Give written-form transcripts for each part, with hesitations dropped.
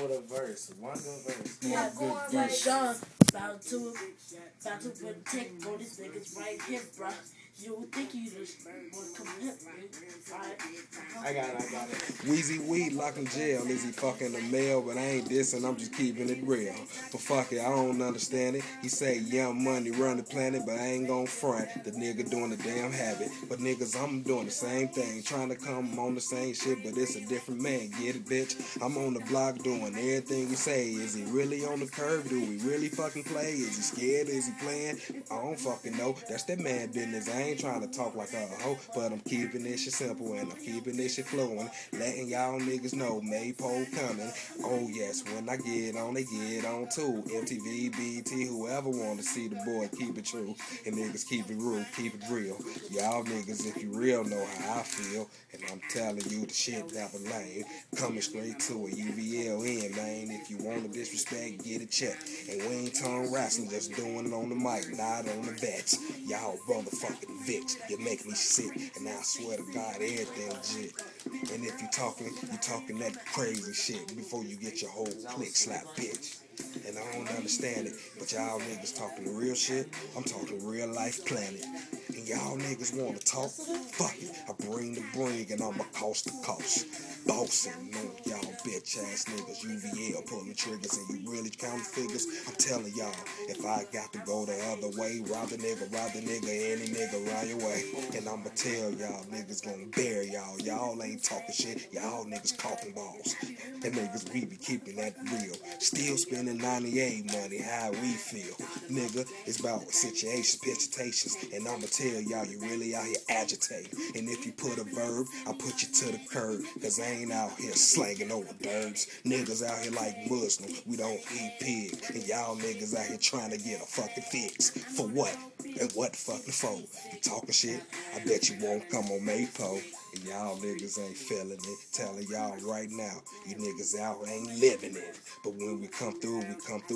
with a verse. One good verse. Yeah, good verse. Sean, about to protect all these niggas right here, bro. You think you just want to come hit me? I got it. Weezy Weed locked in jail. Is he fucking a male? But I ain't dissing, I'm just keeping it real. But fuck it, I don't understand it. He say Young Money run the planet, but I ain't gon' front. The nigga doing the damn habit. But niggas, I'm doing the same thing. Trying to come on the same shit, but it's a different man. Get it, bitch? I'm on the block doing everything he say. Is he really on the curve? Do we really fucking play? Is he scared? Is he playing? I don't fucking know. That's that man business. I ain't trying to talk like a hoe, but I'm keeping this shit simple and I'm keeping this shit flowing. Letting y'all niggas know Maypole coming. Oh yes, when I get on, they get on too. MTV, BT, whoever wanna see the boy keep it true. And niggas keep it real, keep it real. Y'all niggas, if you real, know how I feel. And I'm telling you, the shit never lame. Coming straight to it, UVLN, man. If you wanna disrespect, get it checked. And we ain't tongue wrestling, just doing it on the mic, not on the vets. Y'all motherfucking Vicks, you make me sick. And I swear to God, everything legit. And if you talking that crazy shit before you get your whole click slap, bitch. And I don't understand it, but y'all niggas talking real shit. I'm talking real life planet. And y'all niggas wanna talk? Fuck it, I bring the bring and I'm a coast to coast. Bossing on y'all bitch ass niggas. UVL pulling triggers and you really counting figures. I'm telling y'all, if I got to go the other way, rob the nigga, any nigga around your way. And I'ma tell y'all niggas gonna bury y'all. Y'all ain't talking shit, y'all niggas coughing balls. And niggas, we be keeping that real. Still spending 98 money, how we feel. Nigga, it's about situations, pitations. And I'ma tell y'all, you really out here agitating. And if you put a verb, I put you to the curb. Cause I ain't out here slanging over dirts. Niggas out here like Muslims, we don't eat pig. And y'all niggas out here trying to get a fucking fix. For what? And what fucking for? You talking shit? I bet you won't come on Maypole. And y'all niggas ain't feeling it. Telling y'all right now, you niggas out ain't living it. But when we come through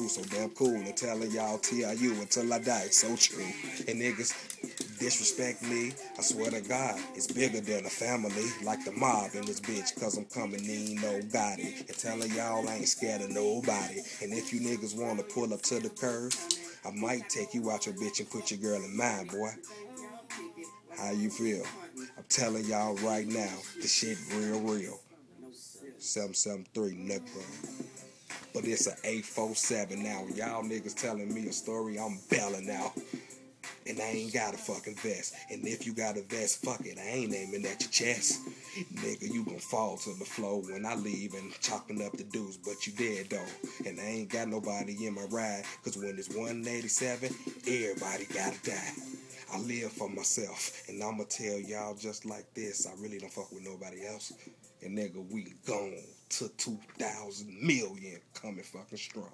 so damn cool. And telling y'all TIU until I die, it's so true. And niggas disrespect me, I swear to God, it's bigger than a family, like the mob in this bitch, cause I'm coming in no Gotti. And telling y'all I ain't scared of nobody. And if you niggas wanna pull up to the curve, I might take you out your bitch and put your girl in mine, boy. How you feel? I'm telling y'all right now, the shit real. 773, nigga. But it's an 847 now. Y'all niggas telling me a story, I'm bailing out. And I ain't got a fucking vest. And if you got a vest, fuck it, I ain't aiming at your chest. Nigga, you gon' fall to the floor when I leave and chopping up the dudes, but you dead though. And I ain't got nobody in my ride, cause when it's 187, everybody gotta die. I live for myself, and I'ma tell y'all just like this, I really don't fuck with nobody else. And nigga, we gone to 2,000 million coming fucking strong.